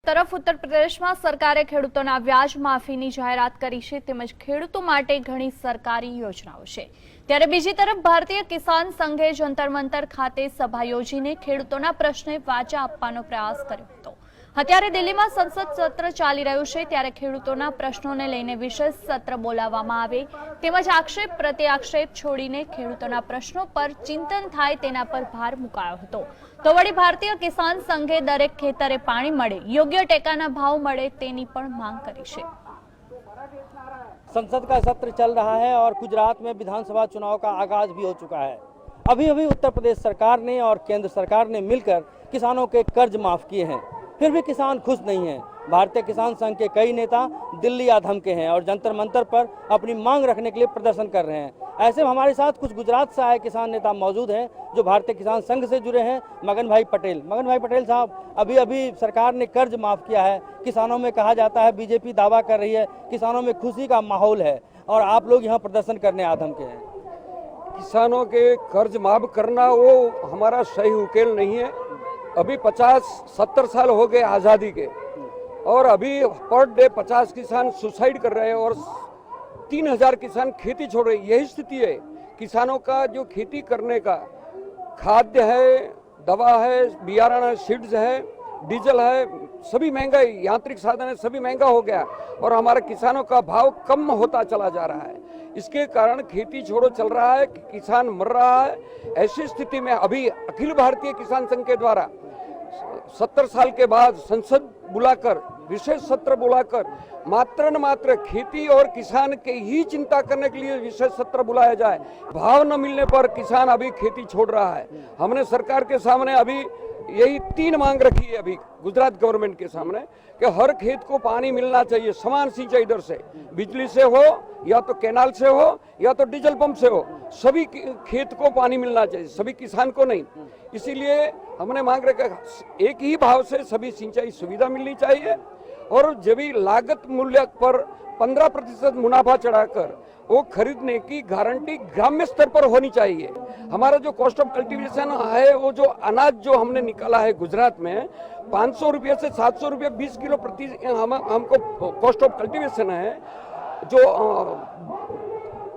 તરફ ઉત્તર પ્રદેશમાં સરકારે ખેડૂતોના વ્યાજ માફીની જાહેરાત કરી છે તેમજ ખેડૂતો માટે ઘણી સરકારી યોજનાઓ છે। ત્યારે બીજી તરફ ભારતીય કિસાન સંઘે જંતર મંતર ખાતે સભા યોજીને ખેડૂતોના પ્રશ્ને વાચા આપવાનો પ્રયાસ કર્યો હતો। અત્યારે દિલ્હીમાં સંસદ સત્ર ચાલી રહ્યું છે ત્યારે ખેડૂતોના પ્રશ્નોને લઈને વિશેષ સત્ર બોલાવવામાં આવે તેમજ આક્ષેપ પ્રત્યાક્ષેપ છોડીને ખેડૂતોના પ્રશ્નો પર ચિંતન થાય તેના પર ભાર મુકાયો હતો। તો વળી भारतीय किसान संघे दरेक खेतरे पाणी मळे योग्य टेकाना भाव मळे तेनी पण मांग करी छे। संसद का सत्र चल रहा है और गुजरात में विधानसभा चुनाव का आगाज भी हो चुका है। अभी अभी उत्तर प्रदेश सरकार ने और केंद्र सरकार ने मिलकर किसानों के कर्ज माफ किए हैं, फिर भी किसान खुश नहीं हैं। भारतीय किसान संघ के कई नेता दिल्ली या धमके हैं और जंतर मंतर पर अपनी मांग रखने के लिए प्रदर्शन कर रहे हैं। ऐसे में हमारे साथ कुछ गुजरात से आए किसान नेता मौजूद हैं जो भारतीय किसान संघ से जुड़े हैं। मगन भाई पटेल साहब, अभी अभी सरकार ने कर्ज माफ किया है, किसानों में कहा जाता है बीजेपी दावा कर रही है किसानों में खुशी का माहौल है और आप लोग यहाँ प्रदर्शन करने आ धमके हैं। किसानों के कर्ज माफ करना वो हमारा सही उकेल नहीं है। अभी 50-70 साल हो गए आज़ादी के और अभी पर डे 50 किसान सुसाइड कर रहे हैं और 3000 किसान खेती छोड़ रहे हैं। यही स्थिति है किसानों का। जो खेती करने का खाद्य है, दवा है, बियारण है, सीड्स है, डीजल है, सभी महंगा, यांत्रिक साधन है, सभी महंगा हो गया और हमारे किसानों का भाव कम होता चला जा रहा है। इसके कारण खेती छोड़ो चल रहा है, किसान मर रहा है। ऐसी स्थिति में अभी अखिल भारतीय किसान संघ के द्वारा 70 साल के बाद संसद बुलाकर विशेष सत्र बुलाकर मात्र न मात्र खेती और किसान के ही चिंता करने के लिए विशेष सत्र बुलाया जाए। भाव न मिलने पर किसान अभी खेती छोड़ रहा है। हमने सरकार के सामने अभी यही 3 मांग रखी है अभी गुजरात गवर्नमेंट के सामने कि हर खेत को पानी मिलना चाहिए समान सिंचाई दर से, बिजली से हो या तो कैनाल से हो या तो डीजल पंप से हो, सभी खेत को पानी मिलना चाहिए, सभी किसान को नहीं। इसीलिए हमने मांग रखा एक ही भाव से सभी सिंचाई सुविधा मिलनी चाहिए और जब भी लागत मूल्य पर 15% मुनाफा चढ़ाकर वो खरीदने की गारंटी ग्राम्य स्तर पर होनी चाहिए। हमारा जो कॉस्ट ऑफ कल्टीवेशन है, वो जो अनाज जो हमने निकाला है गुजरात में 500 रुपये से 700 रुपये 20 किलो प्रति हमको कॉस्ट ऑफ कल्टीवेशन है। जो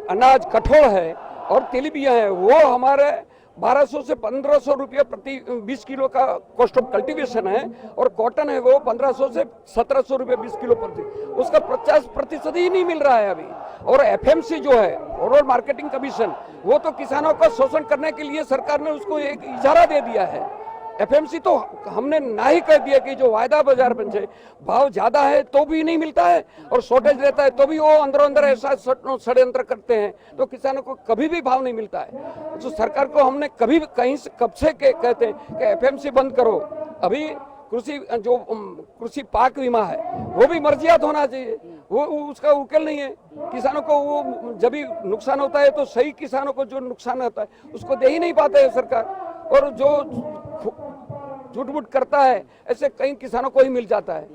अनाज कठोर है और तेलीबिया है वो हमारे 1200 से 1500 रुपये प्रति 20 किलो का कॉस्ट ऑफ कल्टीवेशन है और कॉटन है वो 1500 से 1700 रुपये 20 किलो प्रति, उसका 50% ही नहीं मिल रहा है अभी। और एफएमसी जो है ओवरऑल मार्केटिंग कमीशन, वो तो किसानों का शोषण करने के लिए सरकार ने उसको एक इजारा दे दिया है। एफएमसी तो हमने ना ही कह दिया कि जो वायदा बाजार बन जाए, भाव ज्यादा है तो भी नहीं मिलता है और शॉर्टेज रहता है तो भी वो अंदर अंदर ऐसा षड्यंत्र करते हैं तो किसानों को कभी भी भाव नहीं मिलता है। तो सरकार को हमने कभी कहीं से कब से कहते हैं कि एफएमसी बंद करो। अभी कृषि पाक बीमा है वो भी मर्जियात होना चाहिए, वो उसका उकेल नहीं है। किसानों को वो जब भी नुकसान होता है तो सही किसानों को जो नुकसान होता है उसको दे ही नहीं पाते है सरकार, और जो झूठ मूठ करता है ऐसे कई किसानों को ही मिल जाता है,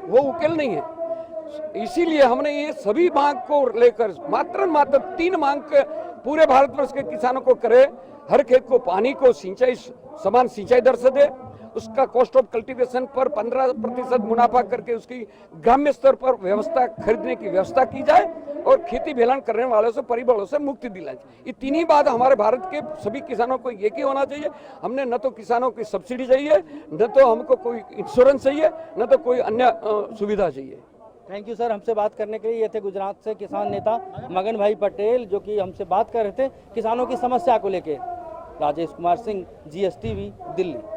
वो उकेल नहीं है। इसीलिए हमने ये सभी मांग को लेकर मात्र 3 मांग के पूरे भारतवर्ष के किसानों को करे। हर खेत को पानी को सिंचाई समान सिंचाई दर से दे, उसका कॉस्ट ऑफ कल्टीवेशन पर 15% मुनाफा करके उसकी ग्राम्य स्तर पर व्यवस्था खरीदने की व्यवस्था की जाए और खेती बेलन करने वालों से परिबलों से मुक्ति दिलाई जाए। ये 3 ही बात हमारे भारत के सभी किसानों को एक ही होना चाहिए। हमने न तो किसानों की सब्सिडी चाहिए, न तो हमको कोई इंश्योरेंस चाहिए, न तो कोई अन्य सुविधा चाहिए। थैंक यू सर, हमसे बात करने के लिए। ये थे गुजरात से किसान नेता मगन भाई पटेल जो कि हमसे बात कर रहे थे किसानों की समस्या को लेकर। राजेश कुमार सिंह, GSTV, दिल्ली।